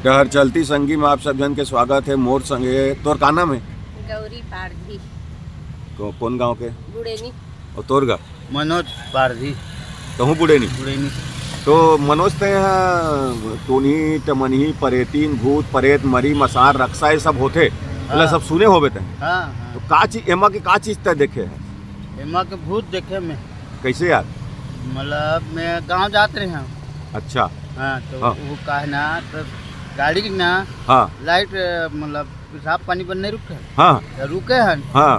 डहर चलती संगी में आप सब जन के स्वागत है। मोर संगे तोर का नाम है? गौरी पारधी। कौन गांव के? बुड़ेनी। और तोर गा? मनोज पारधी। कहूँ बुड़ेनी। बुड़ेनी। तो मनोज ते यहाँ टोनी टमनी परेतीन भूत परेत मरी मसार रक्षा ये सब होते हाँ। सब सुने होबे ते। हाँ तो हाँ। का चीज एमा के का चीज ते देखे है? एमा के भूत देखे में कैसे यार? मतलब मैं गांव जाते रहे हैं। अच्छा। हाँ तो हाँ। वो का ना तो गाड़ी की ना हाँ लाइट मतलब पेशाब पानी पर नहीं रुके हाँ तो रुके हैं हाँ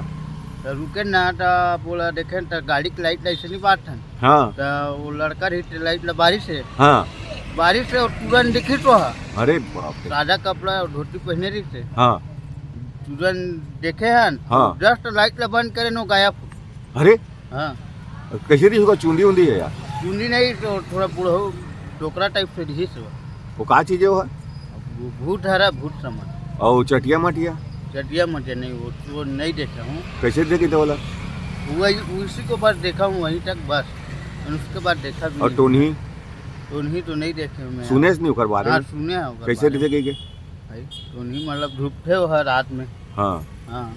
तो रुके ना तो बोला देखे तो गाड़ी की लाइट ऐसे नहीं बात है हाँ तो वो लड़का रही लाइट बारिश से हाँ। और तुरंत दिखी तो है अरे बाप रे। सादा कपड़ा और धोती पहने रही थे हाँ तुरंत देखे हैं हाँ। जस्ट लाइट बंद करे नो गायब। अरे हाँ कैसे रही उसका चूंदी उंदी है यार? चुनी नहीं तो थोड़ा बूढ़ो टोकरा टाइप से रही से वो का चीज है वो? भूत हरा भूत समझ और चटिया मटिया चटिया मुझे नहीं वो नहीं देखा हूँ। कैसे देखे थे बोला? वही उसी को बस देखा हूँ वहीं तक बस और उसके बाद देखा भी और नहीं। टोनी टोनी तो नहीं देखे मैं। सुने नहीं ओकर बारे हाँ में? सुने हैं ओकर कैसे बारे में। देखे के? भाई टोनी मतलब धूपते हो हर रात में। हाँ हाँ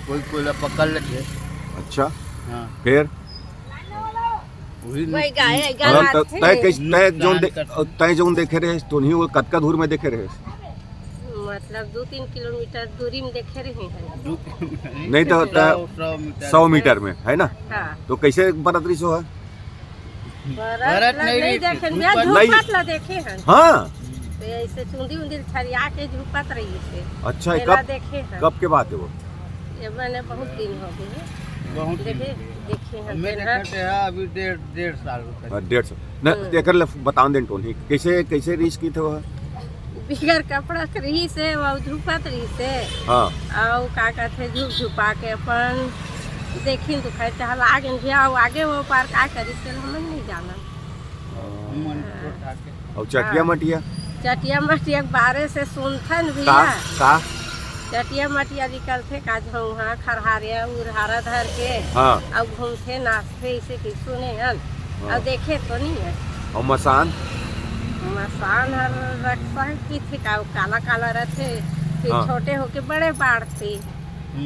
कोई कोयला पकड़ लेते। अच्छा हाँ फिर वही वही गाय तय जोन देखे रहे तो नहीं वो कतका दूर में देखे रहे? मतलब 2-3 किलोमीटर दूरी में देखे रहे हैं। नहीं तो 100 मीटर में है ना? हाँ। तो कैसे बरतरी सो है? बरत नहीं नहीं रही थी, देखे धूप नहीं। झूपत ला देखे हैं। हाँ तो ऐसे चुंदी उंदी छरिया के झूपत रही थे। अच्छा मेला कब देखे हैं। कब के बात है वो? ये मैंने बहुत दिन हो गए हैं। बहुत देखे हैं मैं पेन्हत। देखते हैं अभी डेढ़ साल का। 150 न एकर बताओ देन टोनी कैसे रीच की थे वो? बिगर कपड़ा के रही से वो झूपत रही से हाँ और का कहते झूप झुपा के अपन देखी तो खाए चाहल आगे जाओ आगे वो पार का करी से हम नहीं जाना। और चटिया मटिया चटिया मटिया बारे से सुनथन भी का है। का चटिया मटिया निकलते का झौहा खरहारिया उरहारा धर के हाँ और घूमते नाचते इसे कि सुने हन हाँ। और देखे तो नहीं है। और मसान मसान हर रक्षा की थी का काला काला रहते फिर हाँ। छोटे होके बड़े बाढ़ते।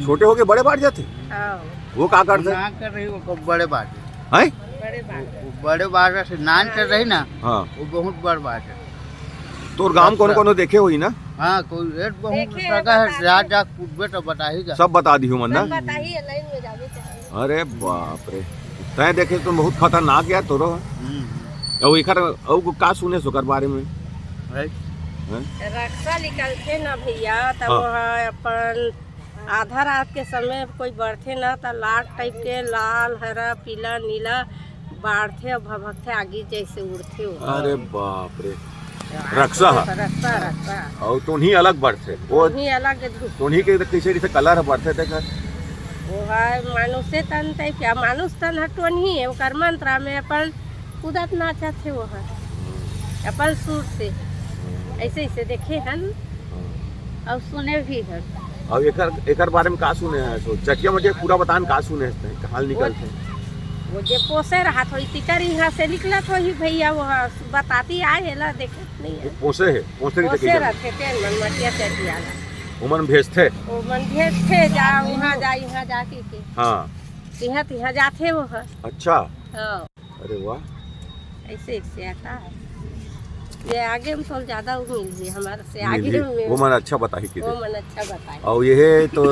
छोटे होके बड़े बाढ़ जाते हाँ वो का करते ना कर रही वो बड़े बात हैं? बड़े बाढ़ वो बड़े बात से नान कर रही ना हाँ वो बहुत बड़ बात है। तोर गांव कोनो कोनो देखे हुई ना? हाँ कोई एक बहुत देखे जगह है बता जा जा पूछबे तो बताएगा। सब बता दी हूँ मन ना? बताइए लाइन में जावे चाहिए। अरे बाप रे तय देखे तुम बहुत खतरनाक यार तोरो। और एकर और का सुने सोकर बारे में? है। हैं? रक्षा निकलते ना भैया तब हाँ। वहाँ अपन आधा रात के समय कोई बढ़ते ना तो लाल टाइप के लाल हरा पीला नीला बाढ़ते और भभकते आगे जैसे उड़ते हो। अरे बाप रे रक्षा रक्षा रक्षा और तोन्ही अलग बढ़ते वो वही अलग धूप तोन्ही के कैसे जैसे कलर बढ़ते थे वो है मानुषे तन टाइप क्या मानुष तन हटवन ही है ओकर मंत्रा में अपन कूदत नाचत थे वो है अपन सुर से ऐसे ऐसे देखे हन और सुने भी हन। और एकर बारे में का सुने हैं? सो चटिया मटिया पूरा बतान का सुने हैं हाल निकलते हैं? वो जे पोसे रहा थोड़ी तिकर यहाँ से निकलत हो ही भैया वो बताती आए ला देखे नहीं है। पोसे पोसे रहे रहते तेल मन मटिया चटिया ला उमन भेजते वो मन भेज थे जा वहाँ जा यहाँ जाके के हाँ तिहा तिहा जाते वो है। अच्छा हाँ अरे वाह ऐसे ऐसे आता है ये आगे में थोड़ा ज्यादा उम्मीद है हमारे से आगे में वो मन अच्छा बताही की वो मन अच्छा बताए। और ये तो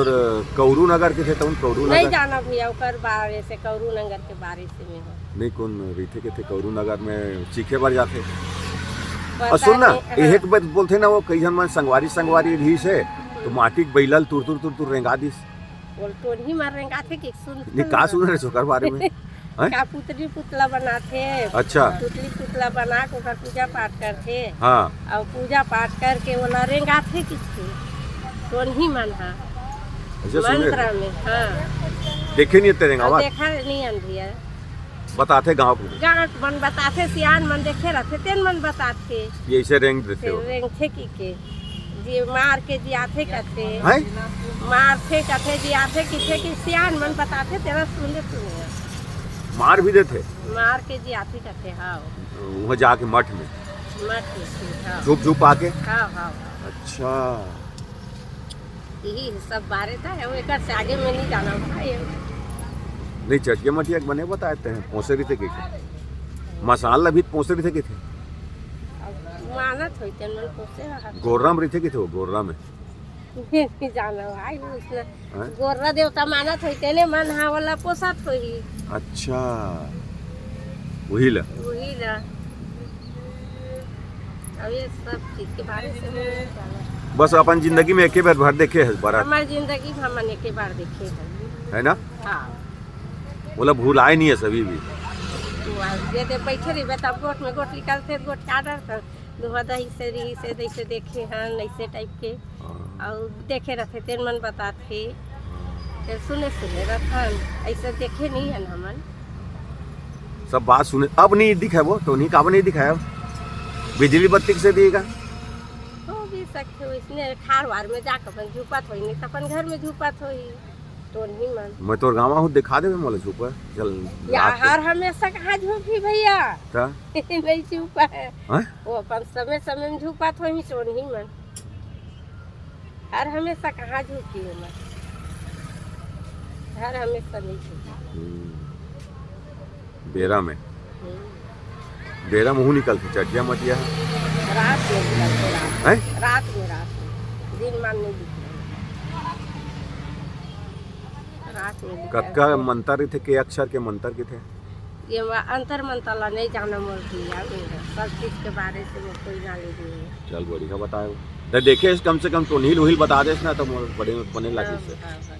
कौरू नगर के थे तुम कौरू नहीं नगर जाना भैया ओकर बारे से कौरू नगर के बारे से में हो नहीं कौन रीथे के थे कौरू नगर में चीखे बर जाते पता और सुन ना नहीं, एक बात बोलते ना वो कई जन मन संगवारी रही से तो माटी के बैलल तुर रेंगा दिस बोल तो नहीं मार रेंगा थे कि सुन नहीं का सुन रहे सोकर बारे में हैं? का पुतली पुतला बनाते अच्छा पुतली पुतला बना के ओकर पूजा पाठ करते हाँ और पूजा पाठ करके वो लरेंगा थे किसके तो नहीं मन हा ऐसे सुने मंत्र में। हाँ देखे नहीं तेरे और गाँव देखा नहीं अंधिया बताते गाँव को गाँव मन बताते सियान मन देखे रहते तेन मन बताते ये ऐसे रेंग देते हो रेंग थे की जी मार के जी आते कहते हैं? मार थे कहते जी आते कि सियान मन बताते तेरा सुने मार भी देते मार के जी आते कहते हाँ वहाँ जाके मठ में माटी से हाँ झुप झुप आके। हाँ हाँ अच्छा, यही सब बारे था एक से आगे में नहीं जाना भाई। नहीं चटिया मटिया बने बताते हैं पहुँचे रही थे कि मसाला भी पहुँचे रही थे कि थे मानत होते मन पोसे गोर्रा में रही थे कि थे वो गोर्रा में नहीं जाना भाई उसने हैं? गोर्रा देवता मानत होते ने मन हाँ वाला पोसत होई। अच्छा वही ला। वही ना अब ये सब चीज के बारे से नहीं जाना। बस अपन जिंदगी में एक ही बार भर देखे है बारात, हमारी जिंदगी में हमने एक बार देखे हैं। है ना? हाँ बोला भूल आए नहीं है सभी भी। तो ये दे बैठे रही तब गोट में गोट निकालते गोट का आर्डर कर दुहा दही से रही से जैसे देखे हैं ऐसे टाइप के और देखे रहते तेन मन बताते फिर सुने सुने रखन ऐसे देखे नहीं है हमन सब बात सुने। अब नहीं दिखा वो तो नहीं काब नहीं दिखाया, बिजली बत्ती से दिएगा हो भी सकते हो इसने खार वार में जाकर अपन झुपत होई नहीं तो अपन घर में झुपत होई तो नहीं मन। मैं तो गाँव हूँ दिखा दे मोला छुपा चल यार हमेशा कहाँ झुपी भैया ता? नहीं झुपा है हैं? वो अपन समय समय में झुपत होई तो नहीं मन। हर हमेशा कहाँ झुकी है मन, हर हमेशा नहीं झुकी। बेरा में बेरा मुँह निकलते चटिया मटिया रात में निकलते रात है। रात में दिन मान नहीं दिखते रात में कक्का मंतर थे के अक्षर के मंतर के थे ये अंतर मंतला नहीं जाना मोर दिया मेरा सब चीज के बारे से वो कोई जाने दिए। चल बढ़िया बताए तो देखे कम से कम तो नील उहिल बता दे ना तो बड़े बने लगे से। हाँ, हाँ, हाँ।